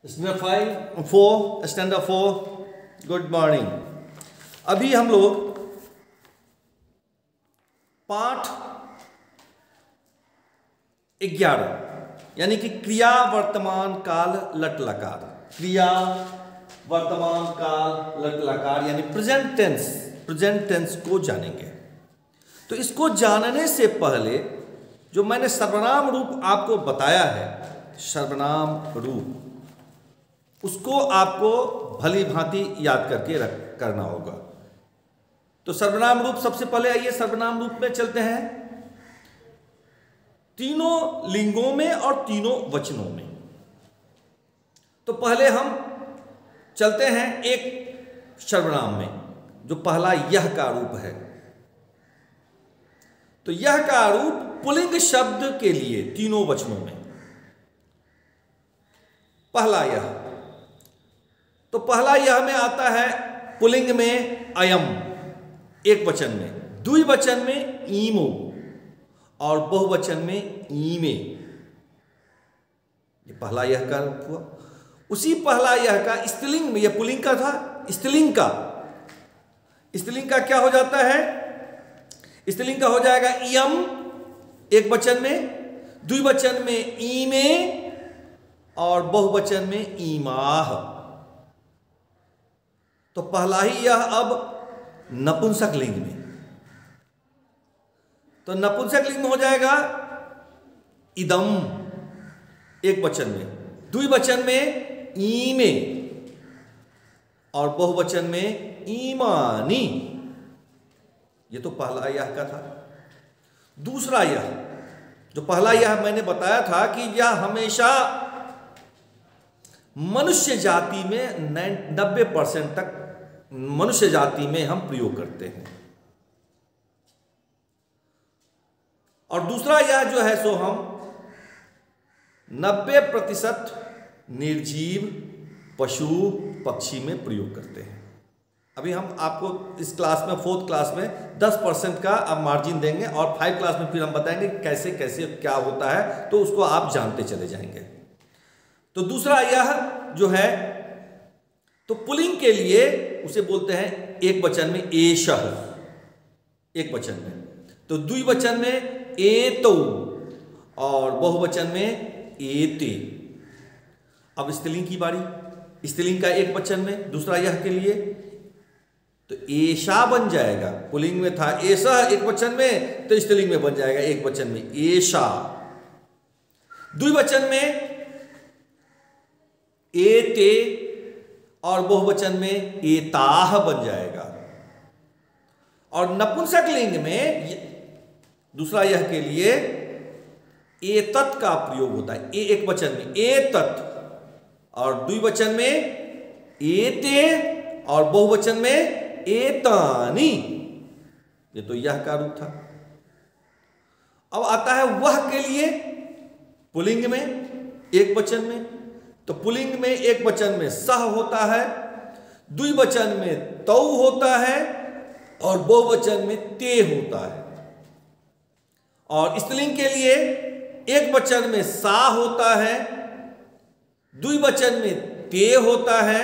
Standard 4 good morning. अभी हम लोग पाठ 11 यानी कि क्रिया वर्तमान काल लट लकार, क्रिया वर्तमान काल लट लकार यानी प्रेजेंट टेंस को जानेंगे। तो इसको जानने से पहले जो मैंने सर्वनाम रूप आपको बताया है, सर्वनाम रूप, उसको आपको भली भांति याद करके करना होगा। तो सर्वनाम रूप सबसे पहले आइए सर्वनाम रूप में चलते हैं, तीनों लिंगों में और तीनों वचनों में। तो पहले हम चलते हैं एक सर्वनाम में, जो पहला यह का रूप है। तो यह का रूप पुल्लिंग शब्द के लिए तीनों वचनों में, पहला यह। तो पहला यह में आता है पुल्लिंग में अयम एक वचन में, द्विवचन में ईमो और बहुवचन में ईमे। ये पहला यह का रूप हुआ। उसी पहला यह का स्त्रीलिंग में, यह पुल्लिंग का था, स्त्रीलिंग का क्या हो जाता है? स्त्रीलिंग का हो जाएगा इयम एक वचन में, द्विवचन में ईमे और बहुवचन में ईमाह। तो पहला ही यह अब नपुंसक लिंग में, तो नपुंसक लिंग में हो जाएगा इदम एक वचन में, द्विवचन में ईमे और बहुवचन में ईमानी। ये तो पहला यह का था। दूसरा यह, जो पहला यह मैंने बताया था कि यह हमेशा मनुष्य जाति में 90% तक मनुष्य जाति में हम प्रयोग करते हैं। और दूसरा यह जो है सो हम 90% निर्जीव पशु पक्षी में प्रयोग करते हैं। अभी हम आपको इस क्लास में, 4th क्लास में 10% का अब मार्जिन देंगे और 5 क्लास में फिर हम बताएंगे कैसे कैसे क्या होता है, तो उसको आप जानते चले जाएंगे। तो दूसरा यह जो है, तो पुल्लिंग के लिए उसे बोलते हैं एक वचन में एषः, एक वचन में, तो द्विवचन में एतौ और बहुवचन में एते। अब स्त्रीलिंग की बारी, स्त्रीलिंग का एक वचन में, दूसरा यह के लिए तो एषा बन जाएगा। पुल्लिंग में था एषः एक वचन में, तो स्त्रीलिंग में बन जाएगा एक वचन में एषा। द्विवचन में एते और बहुवचन में एताह बन जाएगा। और नपुंसक लिंग में दूसरा यह के लिए एतत् का प्रयोग होता है, एक वचन में एतत् और द्विवचन में एते और बहुवचन में एतानी। ये तो यह का रूप था। अब आता है वह के लिए पुल्लिंग में एक वचन में। तो पुल्लिंग में एक वचन में सह होता है, द्विवचन में तौ होता है और बहुवचन में ते होता है। और स्त्रीलिंग के लिए एक वचन में सा होता है, द्विवचन में ते होता है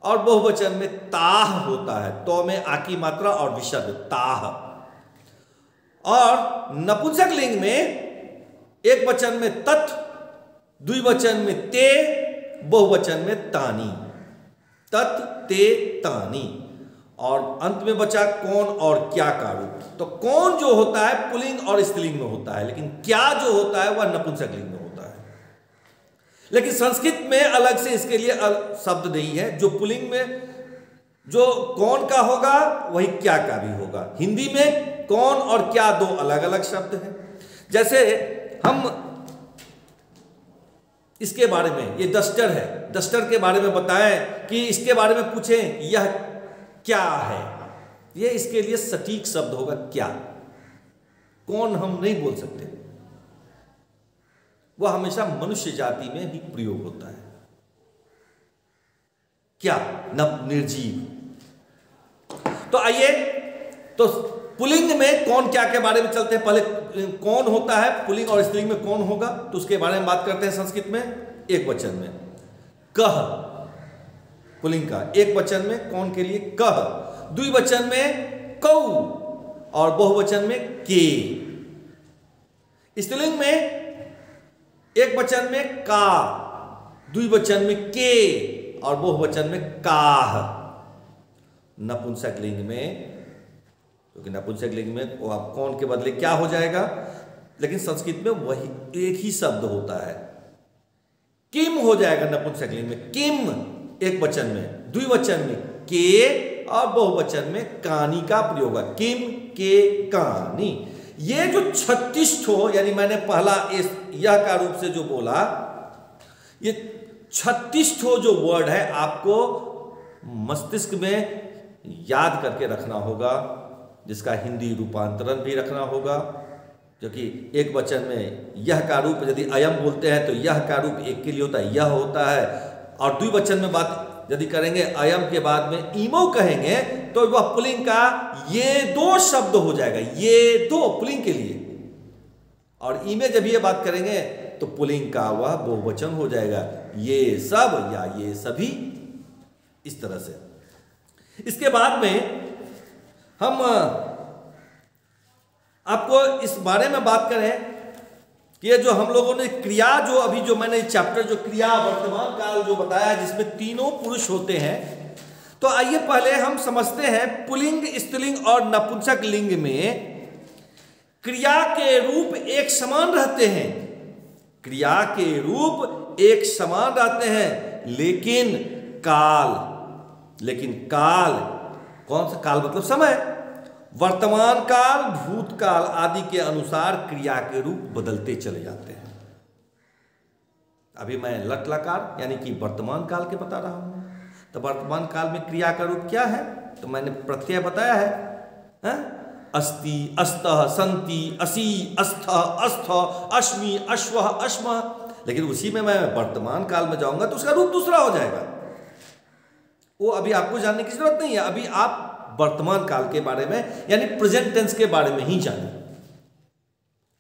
और बहुवचन में ताह होता है। तो में आ की मात्रा और विसर्ग ताह। और नपुंसक लिंग में एक वचन में तत्, द्विवचन में ते, बहुवचन में तानी, तत् ते तानी। और अंत में बचा कौन और क्या का रूप। तो कौन जो होता है पुल्लिंग और स्त्रीलिंग में होता है, लेकिन क्या जो होता है वह नपुंसक लिंग में होता है। लेकिन संस्कृत में अलग से इसके लिए शब्द नहीं है। जो पुल्लिंग में जो कौन का होगा वही क्या का भी होगा। हिंदी में कौन और क्या दो अलग अलग शब्द हैं। जैसे हम इसके बारे में, ये डस्टर है, डस्टर के बारे में बताएं कि इसके बारे में पूछें यह क्या है, ये इसके लिए सटीक शब्द होगा क्या। कौन हम नहीं बोल सकते, वह हमेशा मनुष्य जाति में ही प्रयोग होता है। क्या निर्जीव। तो आइए, तो पुल्लिंग में कौन क्या के बारे में चलते हैं। पहले कौन होता है पुल्लिंग और स्त्रीलिंग में कौन होगा, तो उसके बारे में बात करते हैं। संस्कृत में एक वचन में कह, पुल्लिंग का। एक वचन में कौन के लिए कह, द्विवचन में कौ और बहुवचन में के। स्त्रीलिंग में एक वचन में का, द्विवचन में के और बहुवचन में काह। नपुंसक लिंग में, क्योंकि नपुंसक लिंग में वो आप कौन के बदले क्या हो जाएगा, लेकिन संस्कृत में वही एक ही शब्द होता है, किम हो जाएगा नपुंसक लिंग में। किम एक वचन में, द्विवचन में के और बहुवचन में कानी का प्रयोग है, किम के कानी। ये जो 36 ठो, यानी मैंने पहला यह का रूप से जो बोला, ये 36 ठो जो वर्ड है आपको मस्तिष्क में याद करके रखना होगा, जिसका हिंदी रूपांतरण भी रखना होगा। क्योंकि एक वचन में यह का रूप यदि अयम बोलते हैं तो यह का रूप एक के लिए होता है, यह होता है। और द्विवचन में बात यदि करेंगे, अयम के बाद में ईमो कहेंगे तो वह पुल्लिंग का ये दो शब्द हो जाएगा, ये दो पुल्लिंग के लिए। और ईमे जब ये बात करेंगे तो पुल्लिंग का वह बहुवचन हो जाएगा, ये सब या ये सभी, इस तरह से। इसके बाद में हम आपको इस बारे में बात करें कि ये जो हम लोगों ने क्रिया, जो अभी जो मैंने चैप्टर जो क्रिया वर्तमान काल जो बताया, जिसमें तीनों पुरुष होते हैं, तो आइए पहले हम समझते हैं पुल्लिंग, स्त्रीलिंग और नपुंसक लिंग में क्रिया के रूप एक समान रहते हैं। क्रिया के रूप एक समान रहते हैं, लेकिन काल कौन सा काल, मतलब समय, वर्तमान काल, भूतकाल आदि के अनुसार क्रिया के रूप बदलते चले जाते हैं। अभी मैं लट लकार यानी कि वर्तमान काल के बता रहा हूं। तो वर्तमान काल में क्रिया का रूप क्या है, तो मैंने प्रत्यय बताया है, अस्ति, अस्तः, संति, असि, अस्थ, अस्थ, अश्मि, अश्वः, अश्म। लेकिन उसी में मैं वर्तमान काल में जाऊंगा तो उसका रूप दूसरा हो जाएगा। वो अभी आपको जानने की जरूरत नहीं है। अभी आप वर्तमान काल के बारे में यानी प्रेजेंट टेंस के बारे में ही जानें।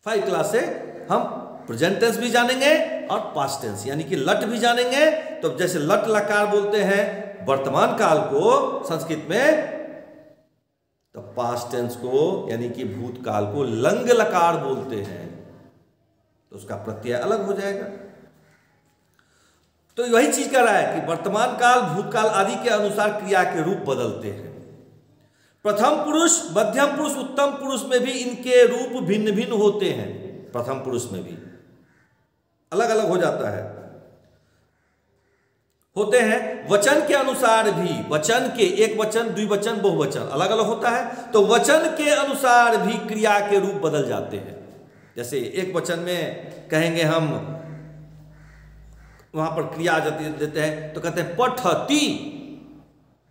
5 क्लास से हम प्रेजेंट टेंस भी जानेंगे और पास्ट टेंस यानी कि लट भी जानेंगे। तो जैसे लट लकार बोलते हैं वर्तमान काल को संस्कृत में, तो पास्ट टेंस को यानी कि भूतकाल को लंग लकार बोलते हैं, तो उसका प्रत्यय अलग हो जाएगा। तो वही चीज कर रहा है कि वर्तमान काल, भूतकाल आदि के अनुसार क्रिया के रूप बदलते हैं। प्रथम पुरुष, मध्यम पुरुष, उत्तम पुरुष में भी इनके रूप भिन्न भिन्न होते हैं। प्रथम पुरुष में भी अलग अलग हो जाता है, होते हैं। वचन के अनुसार भी, वचन के एक वचन, द्विवचन, बहुवचन अलग अलग होता है। तो वचन के अनुसार भी क्रिया के रूप बदल जाते हैं। जैसे एक वचन में कहेंगे हम, वहां पर क्रिया देते हैं तो कहते हैं पठति,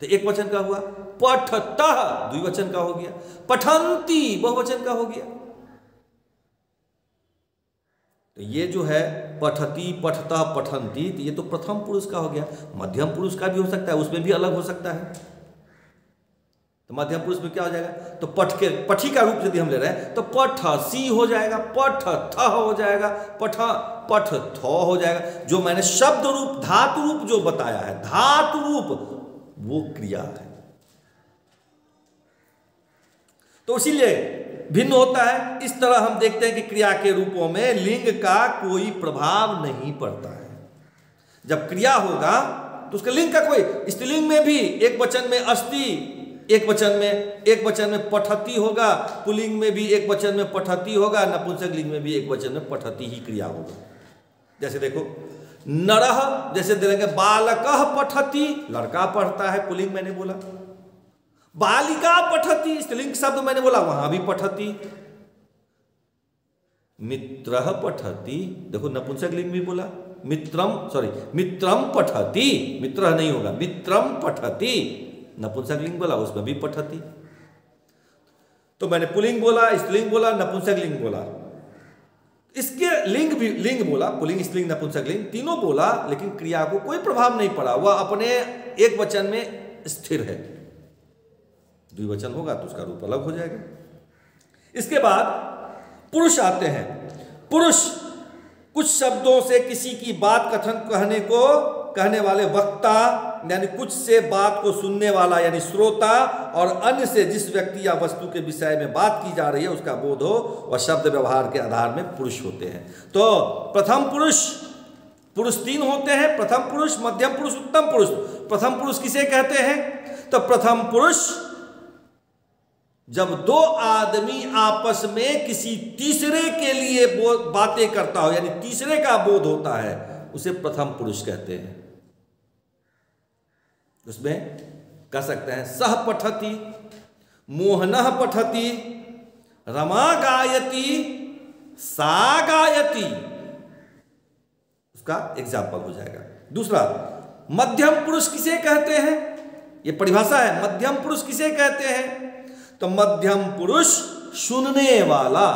तो एक वचन का हुआ। पठतः द्विवचन का हो गया। पठन्ति बहुवचन का हो गया। तो ये जो है पठति, पठतः, पठन्ति, तो ये तो प्रथम पुरुष का हो गया। मध्यम पुरुष का भी हो सकता है, उसमें भी अलग हो सकता है। तो मध्यम पुरुष में क्या हो जाएगा, तो पठी का रूप यदि हम ले रहे हैं तो पठसी हो जाएगा, पठथ हो जाएगा, पठथ हो जाएगा। जो मैंने शब्द रूप, धातु रूप जो बताया है, धातु रूप वो क्रिया है। तो इसीलिए भिन्न होता है। इस तरह हम देखते हैं कि क्रिया के रूपों में लिंग का कोई प्रभाव नहीं पड़ता है। जब क्रिया होगा तो उसका लिंग का कोई, स्त्रीलिंग में भी एक वचन में अस्ति, एक वचन में पठती होगा, पुल्लिंग में भी एक वचन में पठती होगा, नपुंसक लिंग में भी एक वचन में पठती ही क्रिया होगा। जैसे देखो नरह, जैसे देखेंगे बालकः पठति, लड़का पढ़ता है, पुल्लिंग मैंने बोला। बालिका पठति, स्त्रीलिंग शब्द मैंने बोला, वहां भी पठति। मित्रः पठति, देखो नपुंसक लिंग भी बोला। मित्रम पठति, मित्र नहीं होगा, मित्रम पठति, नपुंसक लिंग बोला, उसमें भी पठति। तो मैंने पुल्लिंग बोला, स्त्रीलिंग बोला, नपुंसक लिंग बोला। इसके लिंग भी, लिंग बोला, पुल्लिंग, स्त्रीलिंग, नपुंसक लिंग तीनों बोला, लेकिन क्रिया को कोई प्रभाव नहीं पड़ा। वह अपने एक वचन में स्थिर है। द्विवचन होगा तो उसका रूप अलग हो जाएगा। इसके बाद पुरुष आते हैं। पुरुष कुछ शब्दों से किसी की बात कथन कहने को कहने वाले वक्ता यानी कुछ से बात को सुनने वाला यानी श्रोता, और अन्य से जिस व्यक्ति या वस्तु के विषय में बात की जा रही है उसका बोध हो, वह शब्द व्यवहार के आधार में पुरुष होते हैं। तो प्रथम पुरुष, पुरुष 3 होते हैं, प्रथम पुरुष, मध्यम पुरुष, उत्तम पुरुष। प्रथम पुरुष किसे कहते हैं? तो प्रथम पुरुष जब 2 आदमी आपस में किसी तीसरे के लिए बातें करता हो, यानी तीसरे का बोध होता है, उसे प्रथम पुरुष कहते हैं। उसमें कह सकते हैं सह पठति, मोहनः पठति, रमा गायति, सा गायति, उसका एग्जाम्पल हो जाएगा। दूसरा, मध्यम पुरुष किसे कहते हैं? यह परिभाषा है। मध्यम पुरुष किसे कहते हैं? तो मध्यम पुरुष सुनने वाला,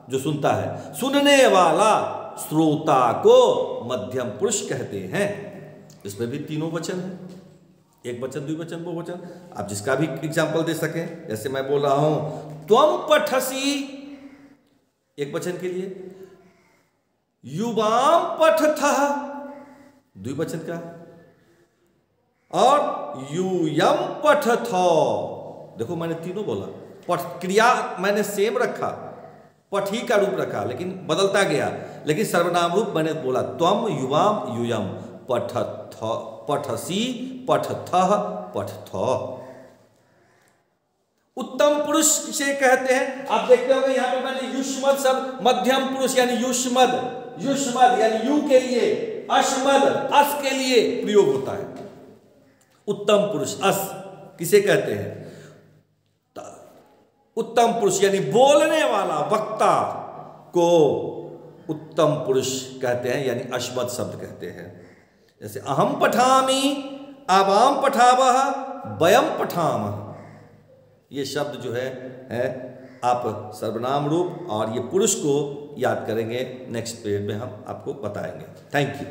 जो सुनता है, सुनने वाला श्रोता को मध्यम पुरुष कहते हैं। इसमें भी 3 वचन है, एक वचन, द्विवचन, बहुवचन। आप जिसका भी एग्जाम्पल दे सकें। जैसे मैं बोल रहा हूं त्वम पठसी, एक वचन के लिए, युवाम पठथः, द्विवचन का, और यूयम पठथो। देखो मैंने तीनों बोला, पठ क्रिया मैंने सेम रखा, पठ ही का रूप रखा, लेकिन बदलता गया, लेकिन सर्वनाम रूप मैंने बोला त्वम, युवाम, यूयम, पठथ, पठसी, पठथः, पठथो। उत्तम पुरुष किसे कहते हैं? आप देखते होंगे यहां पर मैंने युष्मद शब्द, मध्यम पुरुष यानी युष्मद, युष्मद यानी यू के लिए, अश्मद अस के लिए प्रयोग होता है। उत्तम पुरुष अस किसे कहते हैं? उत्तम पुरुष यानी बोलने वाला वक्ता को उत्तम पुरुष कहते हैं, यानी अश्मद शब्द कहते हैं। जैसे अहम पठामि, आवाम पठावः, वयम पठामः, ये शब्द जो है आप सर्वनाम रूप और ये पुरुष को याद करेंगे। नेक्स्ट पीरियड में हम आपको बताएंगे। Thank you.